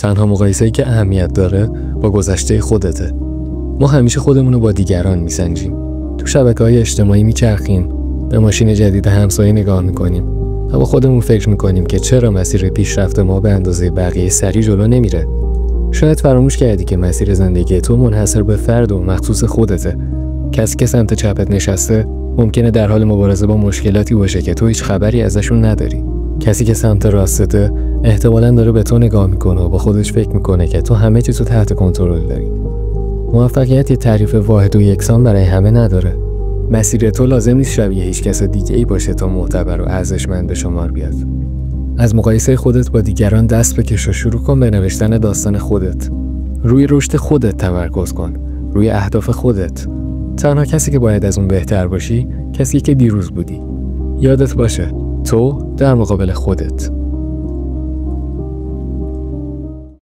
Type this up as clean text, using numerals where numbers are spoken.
تنها مقایسه‌ای که اهمیت داره با گذشته خودته. ما همیشه خودمون رو با دیگران میسنجیم. تو شبکه‌های اجتماعی میچرخیم، به ماشین جدید همسایه نگاه میکنیم و با خودمون فکر میکنیم که چرا مسیر پیشرفت ما به اندازه بقیه سریع جلو نمیره. شاید فراموش کردی که مسیر زندگی تو منحصر به فرد و مخصوص خودته. کسی که سمت چپت نشسته ممکنه در حال مبارزه با مشکلاتی باشه که تو هیچ خبری ازشون نداری. کسی که سمت راستته احتمالاً داره به تو نگاه میکنه و با خودش فکر میکنه که تو همه چیزو تحت کنترل داری. موفقیت یه تعریف واحد و یکسان برای همه نداره. مسیر تو لازم نیست شبیه هیچ کس دیگه‌ای باشه تا معتبر و ارزشمند به شمار بیاد. از مقایسه خودت با دیگران دست بکش و شروع کن به نوشتن داستان خودت. روی رشد خودت تمرکز کن، روی اهداف خودت. تنها کسی که باید از اون بهتر باشی، کسی که دیروز بودی. یادت باشه، تو در مقابل خودت.